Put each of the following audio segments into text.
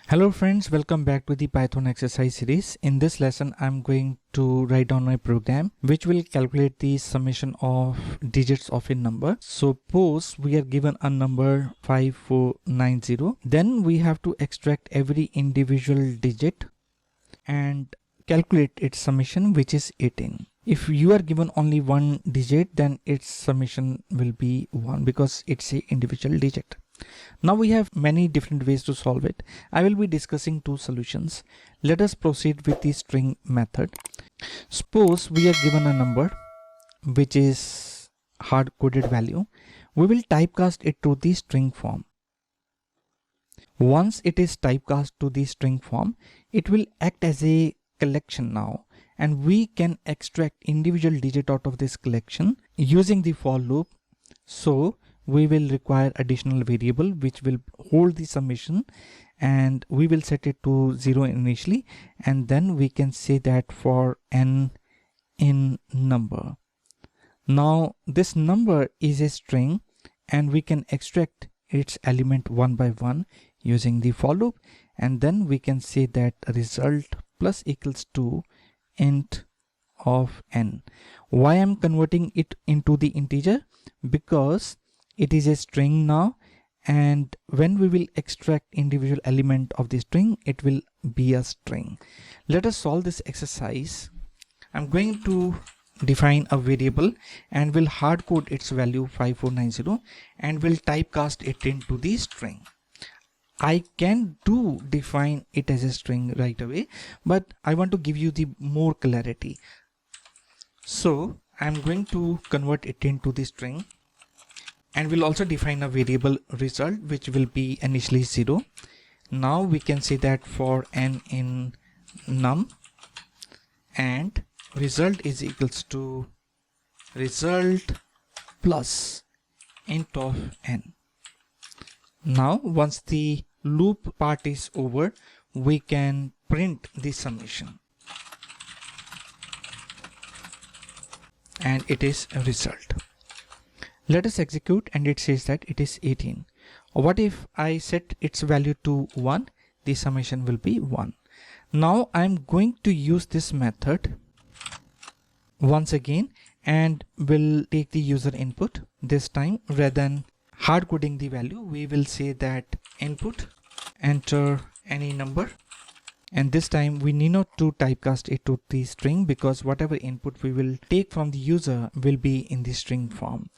Hello friends, welcome back to the Python exercise series. In this lesson, I'm going to write down my program which will calculate the summation of digits of a number. Suppose we are given a number 5490. Then we have to extract every individual digit and calculate its summation, which is 18. If you are given only one digit, then its summation will be 1 because it's an individual digit. Now we have many different ways to solve it. I will be discussing two solutions. Let us proceed with the string method. Suppose we are given a number which is hard-coded value. We will typecast it to the string form. Once it is typecast to the string form, it will act as a collection now, and we can extract individual digit out of this collection using the for loop. So we will require additional variable which will hold the summation, and we will set it to 0 initially, and then we can say that for n in number. Now this number is a string and we can extract its element one by one using the for loop, and then we can say that result plus equals to int of n. Why I'm converting it into the integer? Because it is a string now, and when we will extract individual element of the string, it will be a string. Let us solve this exercise. I'm going to define a variable and will hard code its value 5490 and will typecast it into the string. I can define it as a string right away, but I want to give you the more clarity. So I'm going to convert it into the string, and we'll also define a variable result which will be initially 0. Now we can say that for n in num, and result is equals to result plus int of n. Now once the loop part is over, we can print the summation, and it is a result. Let us execute, and it says that it is 18. What if I set its value to 1? The summation will be 1. Now I'm going to use this method once again and will take the user input. This time, rather than hard coding the value, we will say that input, enter any number, and this time we need not to typecast it to the string because whatever input we will take from the user will be in the string form.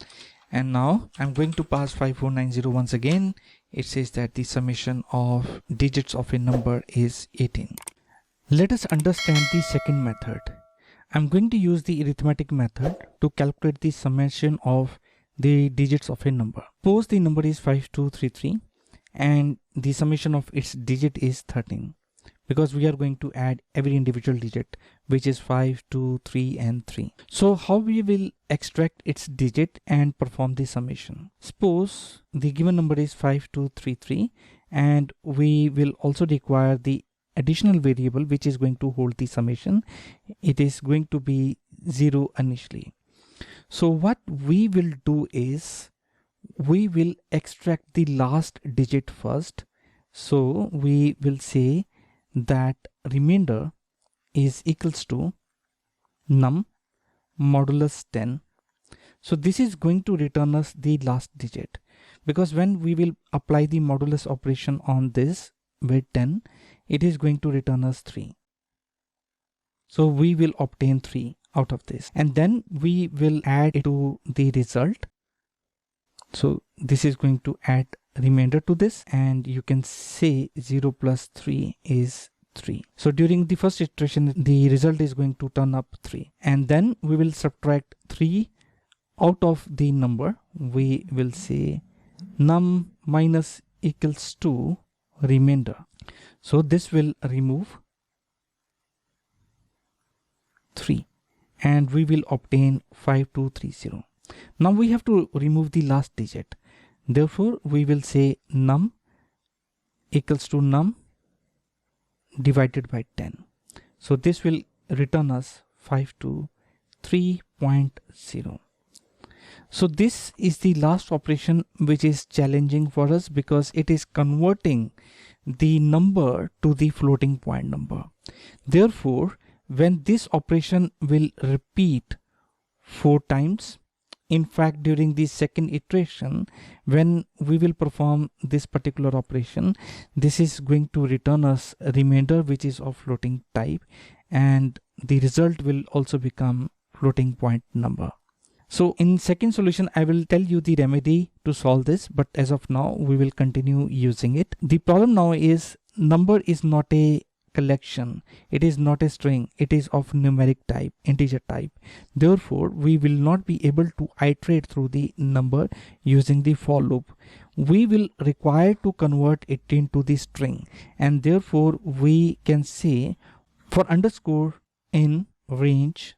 And now I'm going to pass 5490 once again. It says that the summation of digits of a number is 18. Let us understand the second method. I'm going to use the arithmetic method to calculate the summation of the digits of a number. Suppose the number is 5233 and the summation of its digit is 13, because we are going to add every individual digit, which is 5, 2, 3 and 3. So how we will extract its digit and perform the summation? Suppose the given number is 5233 and we will also require the additional variable which is going to hold the summation. It is going to be 0 initially. So what we will do is we will extract the last digit first. So we will say that remainder is equals to num modulus 10. So this is going to return us the last digit, because when we will apply the modulus operation on this with 10, it is going to return us 3. So we will obtain 3 out of this, and then we will add it to the result. So this is going to add remainder to this, and you can say 0 plus 3 is 3. So during the first iteration, the result is going to turn up 3, and then we will subtract 3 out of the number. We will say num minus equals to remainder. So this will remove 3 and we will obtain 5230. Now we have to remove the last digit. Therefore we will say num equals to num divided by 10. So this will return us 523.0. So this is the last operation which is challenging for us because it is converting the number to the floating point number. Therefore, when this operation will repeat 4 times, in fact during the second iteration, when we will perform this particular operation, this is going to return us a remainder which is of floating type, and the result will also become floating point number. So in second solution, I will tell you the remedy to solve this, but as of now we will continue using it. The problem now is number is not a collection, it is not a string, it is of numeric type, integer type. Therefore, we will not be able to iterate through the number using the for loop. We will require to convert it into the string, and therefore we can say for underscore in range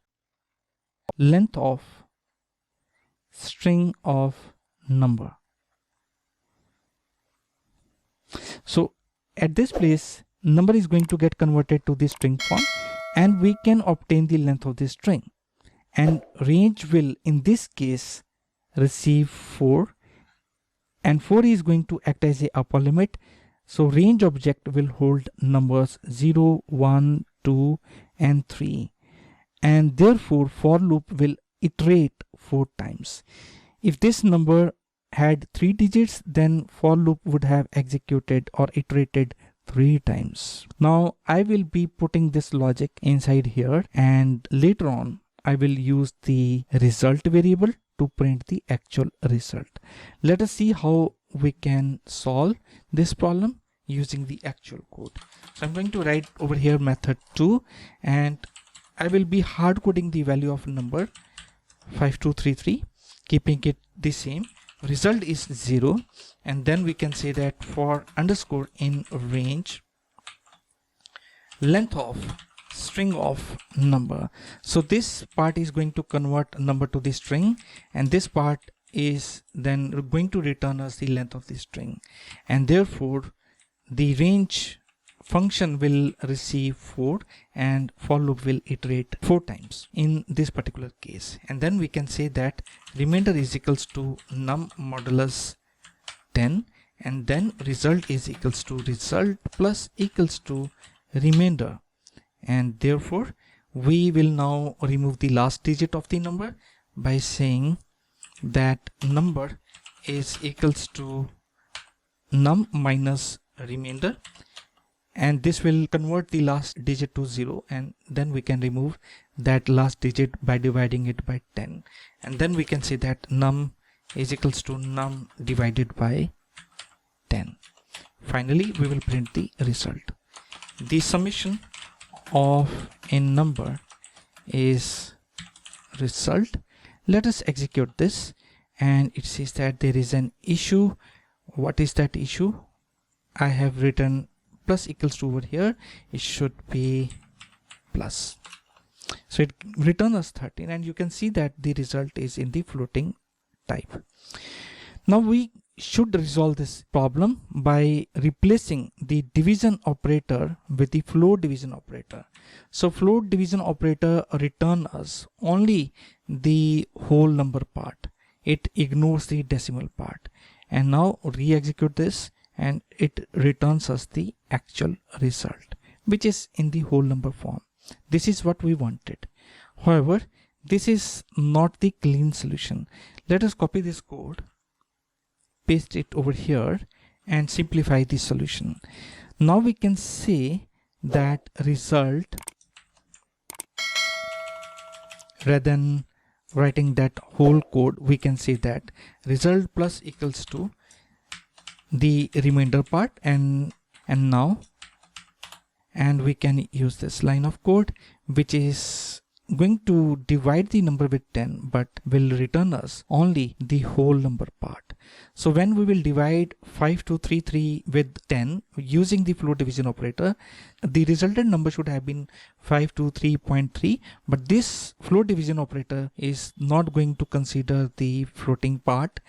length of string of number. So at this place, number is going to get converted to the string form, and we can obtain the length of the string, and range will in this case receive 4, and 4 is going to act as a upper limit. So range object will hold numbers 0, 1, 2 and 3, and therefore for loop will iterate 4 times. If this number had 3 digits, then for loop would have executed or iterated 3 times. Now I will be putting this logic inside here, and later on I will use the result variable to print the actual result. Let us see how we can solve this problem using the actual code. So I'm going to write over here method 2, and I will be hard coding the value of number 5233, keeping it the same. Result is 0, and then we can say that for underscore in range length of string of number. So this part is going to convert number to the string, and this part is then going to return us the length of the string, and therefore the range function will receive 4 and for loop will iterate 4 times in this particular case. And then we can say that remainder is equals to num modulus 10, and then result is equals to result plus equals to remainder, and therefore we will now remove the last digit of the number by saying that number is equals to num minus remainder, and this will convert the last digit to 0, and then we can remove that last digit by dividing it by 10, and then we can say that num is equals to num divided by 10. Finally we will print the result. The summation of in number is result. Let us execute this, and it says that there is an issue. What is that issue? I have written plus equals to over here, it should be plus. So it returns us 13, and you can see that the result is in the floating type. Now we should resolve this problem by replacing the division operator with the float division operator. So float division operator return us only the whole number part. It ignores the decimal part. And now re-execute this, and it returns us the actual result, which is in the whole number form. This is what we wanted. However, this is not the clean solution. Let us copy this code, paste it over here, and simplify the solution. Now we can say that result, rather than writing that whole code, we can say that result plus equals to the remainder part, and now, and we can use this line of code which is going to divide the number with 10 but will return us only the whole number part. So when we will divide 5233 with 10 using the float division operator, the resultant number should have been 523.3, but this float division operator is not going to consider the floating part,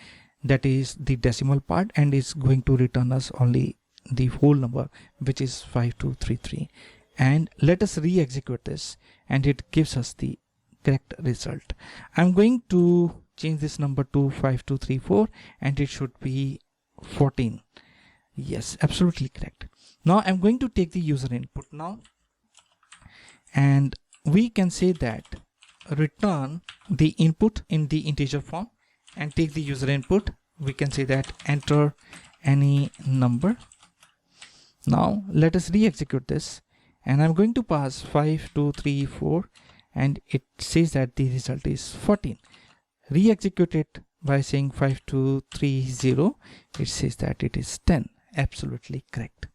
that is the decimal part, and is going to return us only the whole number, which is 5233. And let us re-execute this, and it gives us the correct result. I'm going to change this number to 5234, and it should be 14. Yes, absolutely correct. Now I'm going to take the user input now, and we can say that return the input in the integer form and take the user input. We can say that enter any number. Now let us re-execute this, and I'm going to pass 5 2 3 4, and it says that the result is 14. Re-execute it by saying 5 2 3 0. It says that it is 10. Absolutely correct.